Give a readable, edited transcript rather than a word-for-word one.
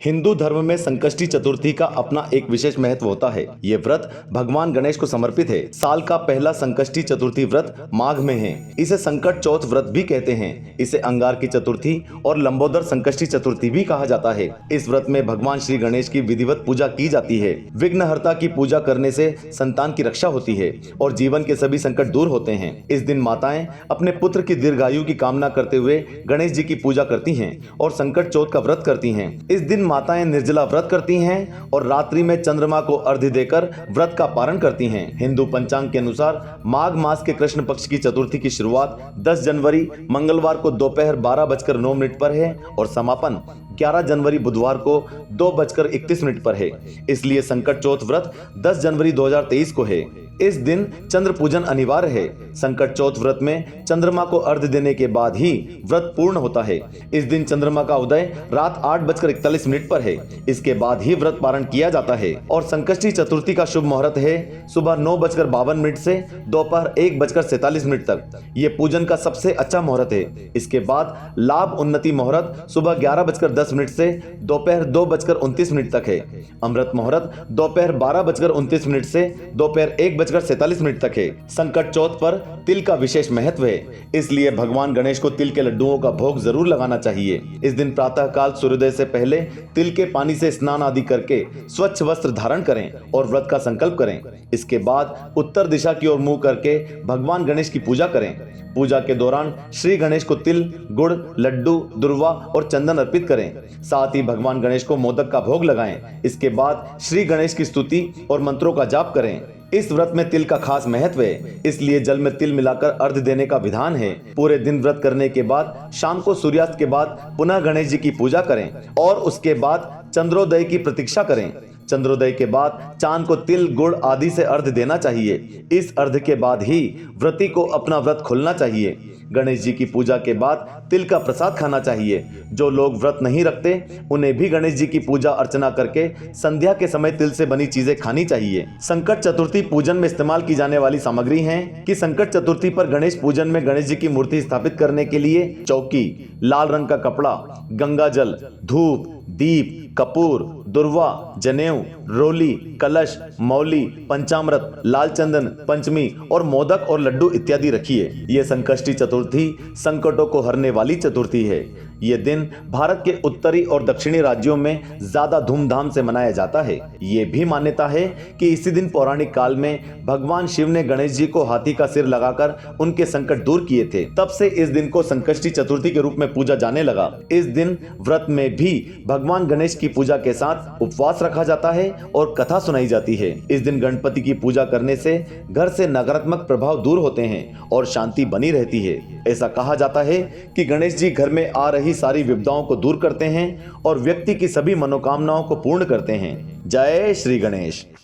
हिंदू धर्म में संकष्टी चतुर्थी का अपना एक विशेष महत्व होता है। ये व्रत भगवान गणेश को समर्पित है। साल का पहला संकष्टी चतुर्थी व्रत माघ में है। इसे संकट चौथ व्रत भी कहते हैं। इसे अंगार की चतुर्थी और लंबोदर संकष्टी चतुर्थी भी कहा जाता है। इस व्रत में भगवान श्री गणेश की विधिवत पूजा की जाती है। विघ्नहर्ता की पूजा करने से संतान की रक्षा होती है और जीवन के सभी संकट दूर होते हैं। इस दिन माताएं अपने पुत्र की दीर्घायु की कामना करते हुए गणेश जी की पूजा करती हैं और संकट चौथ का व्रत करती हैं। इस दिन माताएं निर्जला व्रत करती हैं और रात्रि में चंद्रमा को अर्घ्य देकर व्रत का पारण करती हैं। हिंदू पंचांग के अनुसार माघ मास के कृष्ण पक्ष की चतुर्थी की शुरुआत 10 जनवरी मंगलवार को दोपहर 12:09 पर है और समापन 11 जनवरी बुधवार को 2:31 पर है। इसलिए संकट चौथ व्रत 10 जनवरी 2023 को है। इस दिन चंद्र पूजन अनिवार्य है। संकट चौथ व्रत में चंद्रमा को अर्घ्य देने के बाद ही व्रत पूर्ण होता है। इस दिन चंद्रमा का उदय रात 8:41 पर है। इसके बाद ही व्रत पारण किया जाता है और संकष्टी चतुर्थी का शुभ मुहूर्त है सुबह 9:52 से दोपहर 1:47 तक। ये पूजन का सबसे अच्छा मुहूर्त है। इसके बाद लाभ उन्नति मुहूर्त सुबह 11:10 से दोपहर 2:29 तक है। अमृत मुहूर्त दोपहर 12:29 से दोपहर 1:47 तक है। संकट चौथ पर तिल का विशेष महत्व है, इसलिए भगवान गणेश को तिल के लड्डुओं का भोग जरूर लगाना चाहिए। इस दिन प्रातः काल सूर्योदय से पहले तिल के पानी से स्नान आदि करके स्वच्छ वस्त्र धारण करें और व्रत का संकल्प करें। इसके बाद उत्तर दिशा की ओर मुंह करके भगवान गणेश की पूजा करें। पूजा के दौरान श्री गणेश को तिल, गुड़, लड्डू, दुर्वा और चंदन अर्पित करें। साथ ही भगवान गणेश को मोदक का भोग लगाएं। इसके बाद श्री गणेश की स्तुति और मंत्रों का जाप करें। इस व्रत में तिल का खास महत्व है, इसलिए जल में तिल मिलाकर अर्घ्य देने का विधान है। पूरे दिन व्रत करने के बाद शाम को सूर्यास्त के बाद पुनः गणेश जी की पूजा करें और उसके बाद चंद्रोदय की प्रतीक्षा करें। चंद्रोदय के बाद चांद को तिल, गुड़ आदि से अर्घ्य देना चाहिए। इस अर्घ्य के बाद ही व्रती को अपना व्रत खोलना चाहिए। गणेश जी की पूजा के बाद तिल का प्रसाद खाना चाहिए। जो लोग व्रत नहीं रखते उन्हें भी गणेश जी की पूजा अर्चना करके संध्या के समय तिल से बनी चीजें खानी चाहिए। संकट चतुर्थी पूजन में इस्तेमाल की जाने वाली सामग्री हैं कि संकट चतुर्थी पर गणेश पूजन में गणेश जी की मूर्ति स्थापित करने के लिए चौकी, लाल रंग का कपड़ा, गंगा जल, धूप, दीप, कपूर, दुर्वा, जनेऊ, रोली, कलश, मौली, पंचामृत, लाल चंदन, पंचमी और मोदक और लड्डू इत्यादि रखिए। ये संकष्टी चतुर्थी संकटों को हरने वाली चतुर्थी है। ये दिन भारत के उत्तरी और दक्षिणी राज्यों में ज्यादा धूमधाम से मनाया जाता है। ये भी मान्यता है कि इसी दिन पौराणिक काल में भगवान शिव ने गणेश जी को हाथी का सिर लगाकर उनके संकट दूर किए थे। तब से इस दिन को संकष्टी चतुर्थी के रूप में पूजा जाने लगा। इस दिन व्रत में भी भगवान गणेश की पूजा के साथ उपवास रखा जाता है और कथा सुनाई जाती है। इस दिन गणपति की पूजा करने से घर से नकारात्मक प्रभाव दूर होते हैं और शांति बनी रहती है। ऐसा कहा जाता है कि गणेश जी घर में आ रही सारी विपदाओं को दूर करते हैं और व्यक्ति की सभी मनोकामनाओं को पूर्ण करते हैं। जय श्री गणेश।